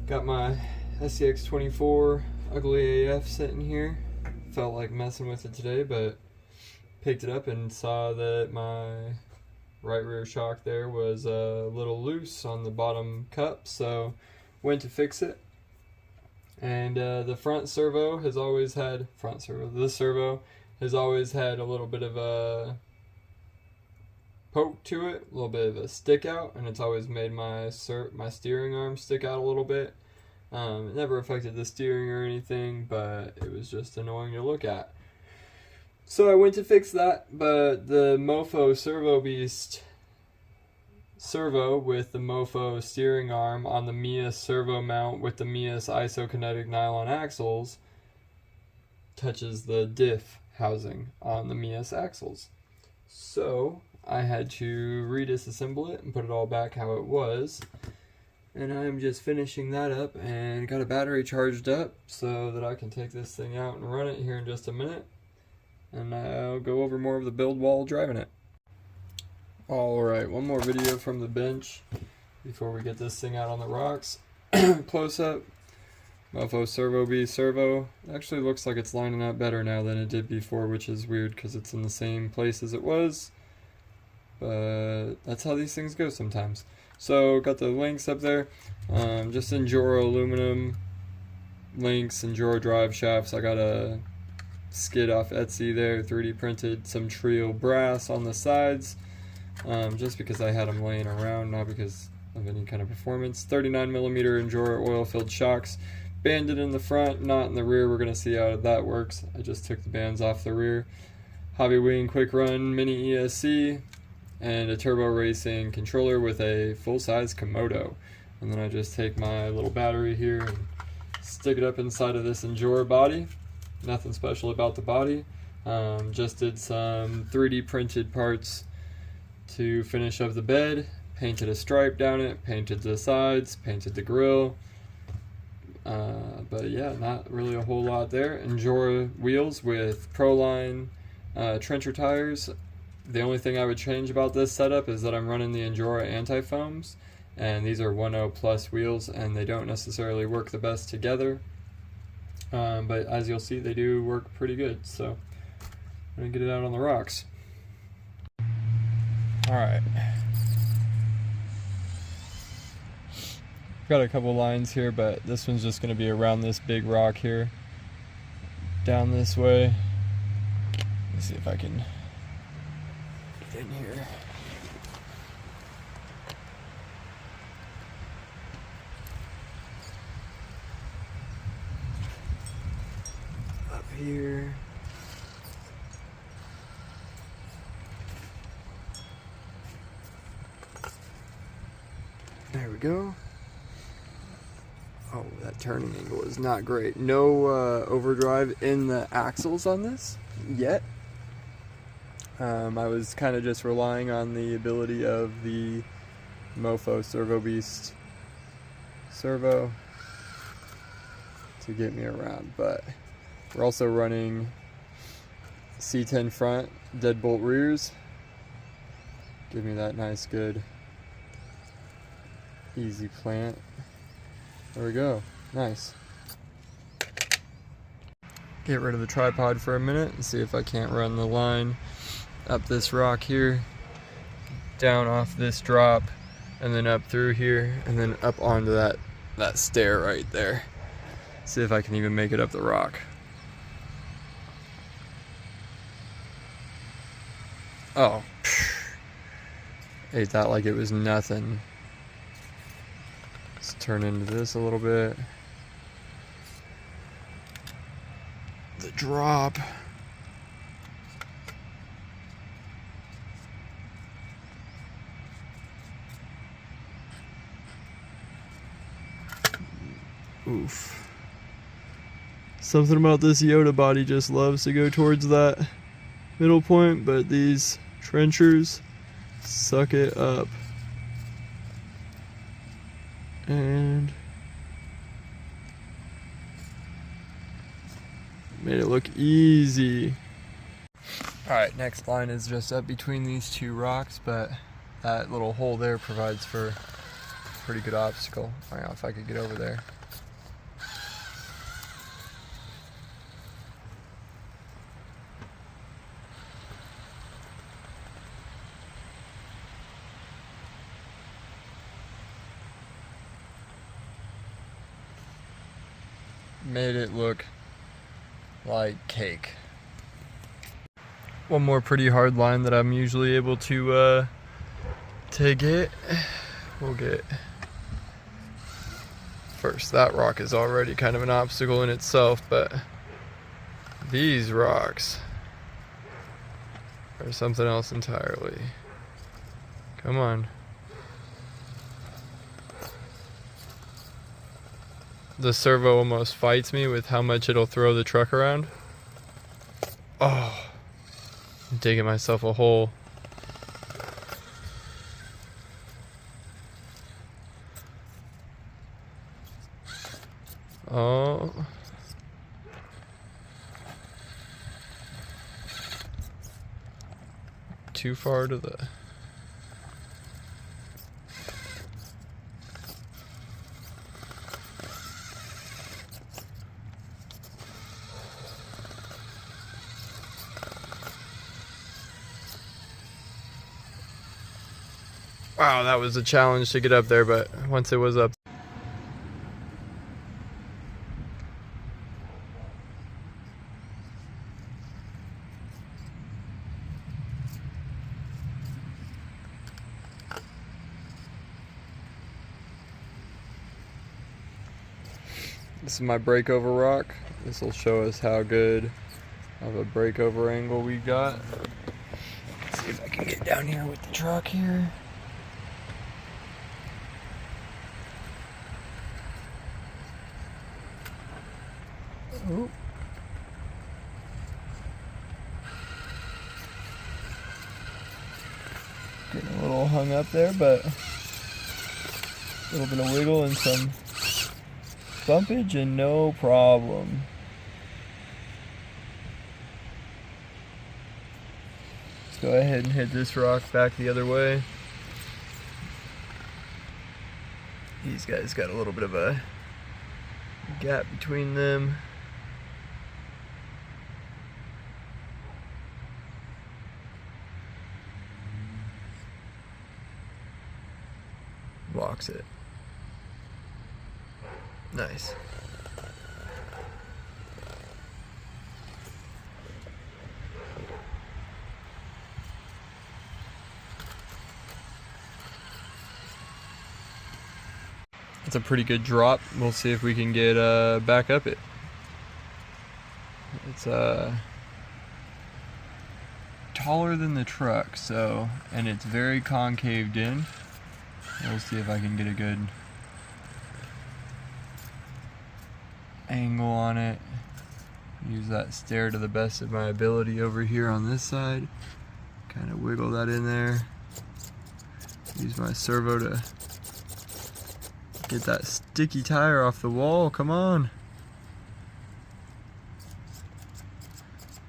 Got my SCX24 Ugly AF sitting here. Felt like messing with it today, but picked it up and saw that my right rear shock there was a little loose on the bottom cup, so went to fix it. And the front servo has always had, this servo has always had a little bit of a poke to it, a little bit of a stick out, and it's always made my steering arm stick out a little bit. It never affected the steering or anything, but it was just annoying to look at. So I went to fix that, but the Mofo Servo Beast servo with the Mofo steering arm on the Mias servo mount with the Mias isokinetic nylon axles touches the diff housing on the Mias axles. So I had to redisassemble it and put it all back how it was. And I'm just finishing that up and got a battery charged up so that I can take this thing out and run it here in just a minute. And I'll go over more of the build while driving it. Alright, one more video from the bench before we get this thing out on the rocks. Close up. Mofo Servo Beast servo. Actually looks like it's lining up better now than it did before, which is weird because it's in the same place as it was. But that's how these things go sometimes. So got the links up there. Just Enduro aluminum links, Enduro drive shafts. I got a skid off Etsy there, 3D printed some Trio brass on the sides. Just because I had them laying around, not because of any kind of performance. 39mm Enduro oil-filled shocks, banded in the front, not in the rear. We're going to see how that works. I just took the bands off the rear. Hobby Wing Quick Run Mini ESC, and a turbo racing controller with a full-size Komodo. And then I just take my little battery here and stick it up inside of this Enduro body. Nothing special about the body. Just did some 3D printed parts to finish up the bed, painted a stripe down it, painted the sides, painted the grill. But yeah, not really a whole lot there. Enduro wheels with Proline trencher tires. The only thing I would change about this setup is that I'm running the Enduro anti-foams, and these are 1.0 plus wheels, and they don't necessarily work the best together. But as you'll see, they do work pretty good. So I'm gonna get it out on the rocks. Alright. Got a couple lines here, but this one's just going to be around this big rock here. Down this way. Let's see if I can get in here. Up here. There we go. Oh, that turning angle is not great. No overdrive in the axles on this yet. I was kind of just relying on the ability of the Mofo Servo Beast servo to get me around, but we're also running C10 front deadbolt rears. Give me that nice good easy plant. There we go. Nice. Get rid of the tripod for a minute and see if I can't run the line up this rock here, down off this drop, and then up through here, and then up onto that stair right there. See if I can even make it up the rock. Oh, ate that like it was nothing. Let's turn into this a little bit. The drop. Oof. Something about this Yoda body just loves to go towards that middle point, but these trenchers suck it up. And made it look easy. Alright, next line is just up between these two rocks, but that little hole there provides for pretty good obstacle. I don't know if I could get over there. Made it look like cake. One more pretty hard line that I'm usually able to get. We'll get first. That rock is already kind of an obstacle in itself, but these rocks are something else entirely. Come on. The servo almost fights me with how much it'll throw the truck around. Oh, I'm digging myself a hole. Oh. Too far to the... Wow, that was a challenge to get up there, but once it was up. This is my breakover rock. This will show us how good of a breakover angle we got. Let's see if I can get down here with the truck here. Ooh. Getting a little hung up there, but a little bit of wiggle and some bumpage and no problem. Let's go ahead and hit this rock back the other way. These guys got a little bit of a gap between them. Walks it. Nice. It's a pretty good drop. We'll see if we can get back up it. It's taller than the truck, so, and it's very concaved in. We'll see if I can get a good angle on it. Use that stair to the best of my ability over here on this side. Kind of wiggle that in there. Use my servo to get that sticky tire off the wall. Come on.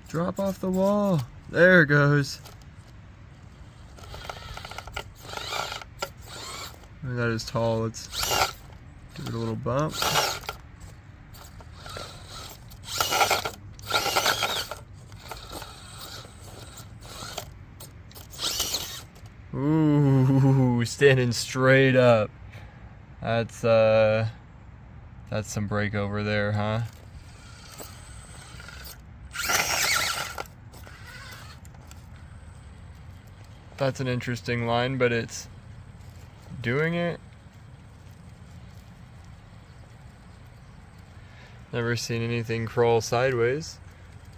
Drop off the wall. There it goes. That is tall. Let's give it a little bump. Ooh, standing straight up. That's some breakover there, huh? That's an interesting line, but it's doing it. Never seen anything crawl sideways.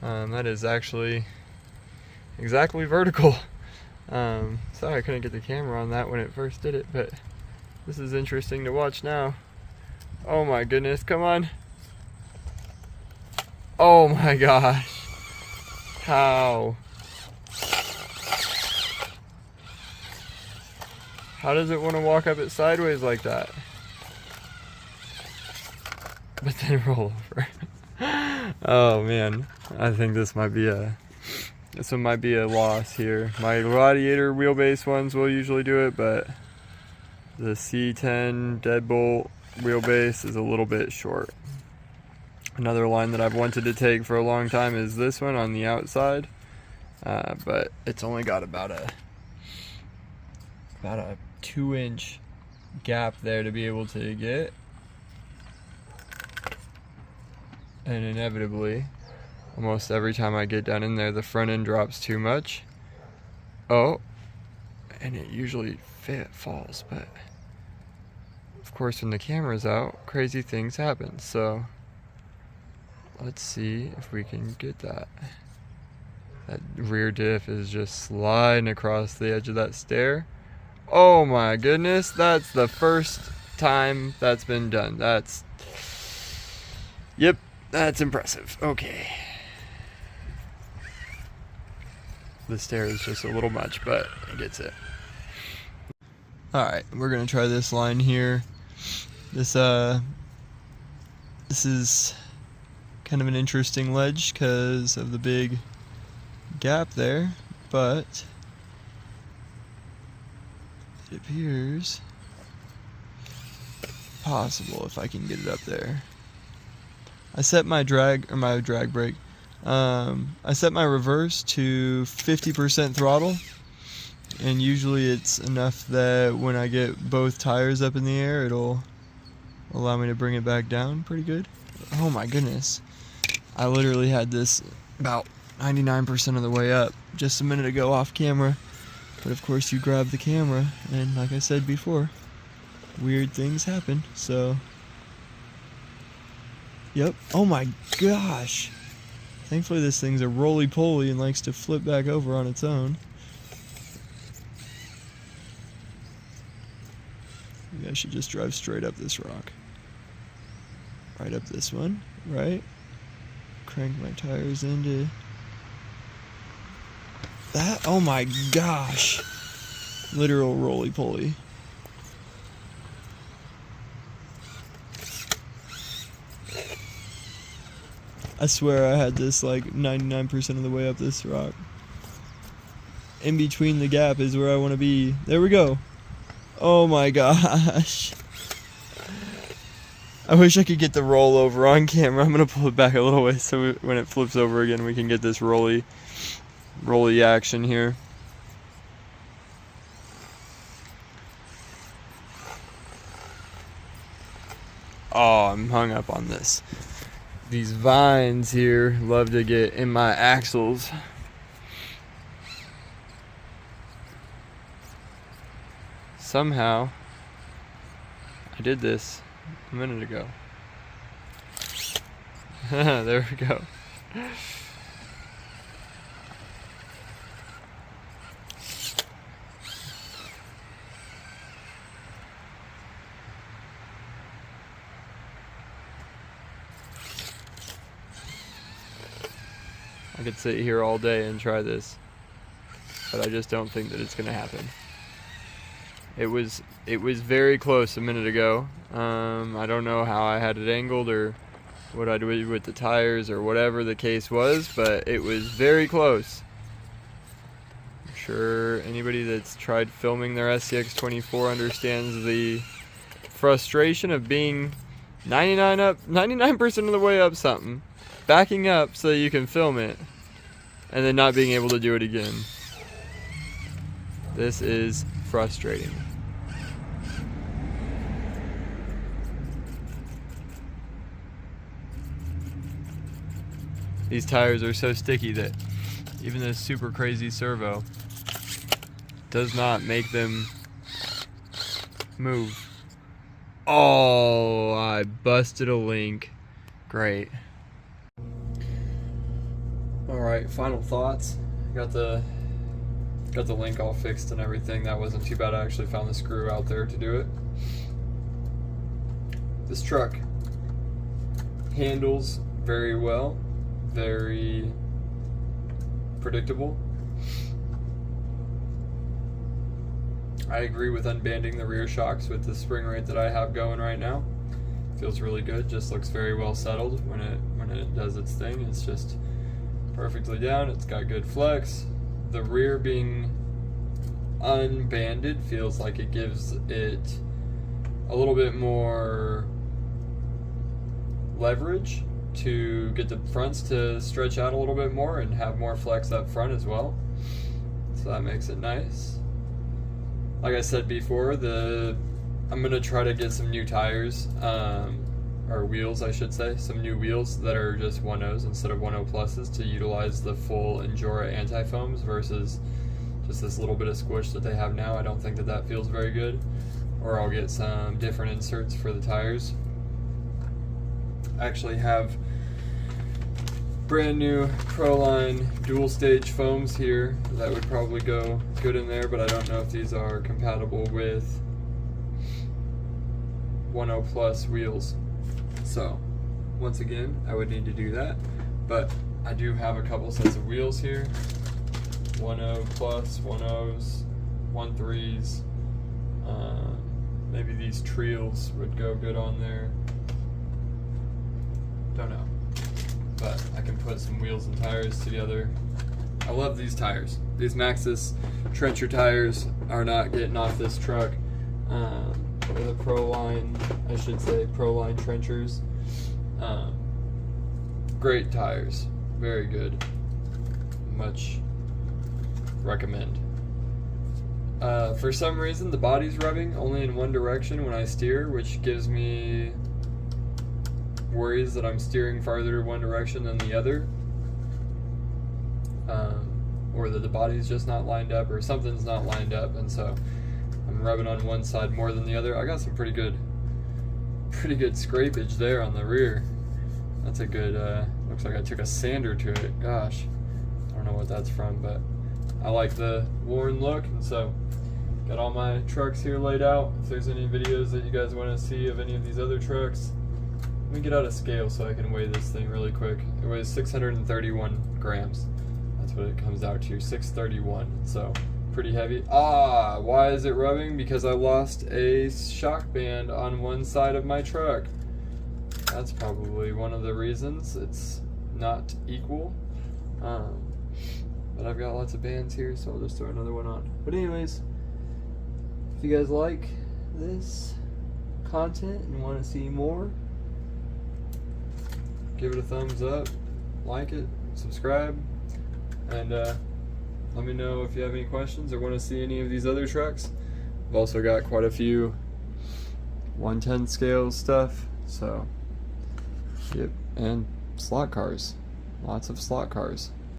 That is actually exactly vertical. Sorry I couldn't get the camera on that when it first did it, but this is interesting to watch now. Oh my goodness, come on. Oh my gosh. How? How does it want to walk up it sideways like that? But then roll over. Oh man, I think this one might be a loss here. My Gladiator wheelbase ones will usually do it, but The C10 deadbolt wheelbase is a little bit short. Another line that I've wanted to take for a long time is this one on the outside, but it's only got about a 2-inch gap there to be able to get, and inevitably almost every time I get down in there the front end drops too much. Oh, and it usually falls, but of course when the camera's out, crazy things happen. So let's see if we can get that. That rear diff is just sliding across the edge of that stair. Oh my goodness, that's the first time that's been done. Yep, that's impressive. Okay. The stair is just a little much, but it gets it. Alright, we're gonna try this line here. This is kind of an interesting ledge because of the big gap there, but it appears possible if I can get it up there. I set my drag brake. I set my reverse to 50% throttle, and usually it's enough that when I get both tires up in the air, it'll allow me to bring it back down pretty good. Oh my goodness. I literally had this about 99% of the way up just a minute ago off camera, but of course you grab the camera and like I said before, weird things happen. So yep. Oh my gosh, thankfully this thing's a roly-poly and likes to flip back over on its own. Maybe I should just drive straight up this rock, right up this one, right? Crank my tires into that. Oh my gosh, literal roly-poly. I swear I had this like 99% of the way up this rock. In between the gap is where I want to be. There we go. Oh my gosh. I wish I could get the rollover on camera. I'm going to pull it back a little way so when it flips over again we can get this rolly action here. Oh, I'm hung up on this. These vines here love to get in my axles. Somehow I did this a minute ago. There we go. I could sit here all day and try this, but I just don't think that it's gonna happen. It was very close a minute ago. I don't know how I had it angled or what I did with the tires or whatever the case was, but it was very close. I'm sure anybody that's tried filming their SCX24 understands the frustration of being 99% of the way up something, backing up so that you can film it, and then not being able to do it again. This is frustrating. These tires are so sticky that even this super crazy servo does not make them move. Oh, I busted a link. Great. Alright, final thoughts. Got the link all fixed and everything. That wasn't too bad. I actually found the screw out there to do it. This truck handles very well. Very predictable. I agree with unbanding the rear shocks with the spring rate that I have going right now. Feels really good. Just looks very well settled when it does its thing. It's just perfectly down. It's got good flex. The rear being unbanded feels like it gives it a little bit more leverage to get the fronts to stretch out a little bit more and have more flex up front as well. So that makes it nice. Like I said before, I'm gonna try to get some new tires, or wheels I should say, some new wheels that are just 1.0s instead of 1.0 pluses to utilize the full Endura anti-foams versus just this little bit of squish that they have now. I don't think that feels very good. Or I'll get some different inserts for the tires. I actually have brand new Proline dual stage foams here that would probably go good in there, but I don't know if these are compatible with 1.0 plus wheels. So once again, I would need to do that, but I do have a couple sets of wheels here. 1.0 plus, 1.0s, 1.3s. Maybe these Trials would go good on there. Don't know. But I can put some wheels and tires together. I love these tires. These Maxxis trencher tires are not getting off this truck. They're the Proline, I should say, Proline trenchers. Great tires. Very good. Much recommend. For some reason, the body's rubbing only in one direction when I steer, which gives me worries that I'm steering farther one direction than the other, or that the body's just not lined up, or something's not lined up, and so I'm rubbing on one side more than the other. I got some pretty good scrapage there on the rear. That's a good, looks like I took a sander to it. Gosh, I don't know what that's from, but I like the worn look, and so got all my trucks here laid out. If there's any videos that you guys want to see of any of these other trucks, let me get out a scale so I can weigh this thing really quick. It weighs 631 grams. That's what it comes out to, 631. So pretty heavy. Why is it rubbing? Because I lost a shock band on one side of my truck. That's probably one of the reasons it's not equal. But I've got lots of bands here, so I'll just throw another one on. But anyways, if you guys like this content and want to see more, give it a thumbs up, like it, subscribe, and let me know if you have any questions or want to see any of these other trucks. I've also got quite a few 110 scale stuff, so yep, and slot cars, lots of slot cars.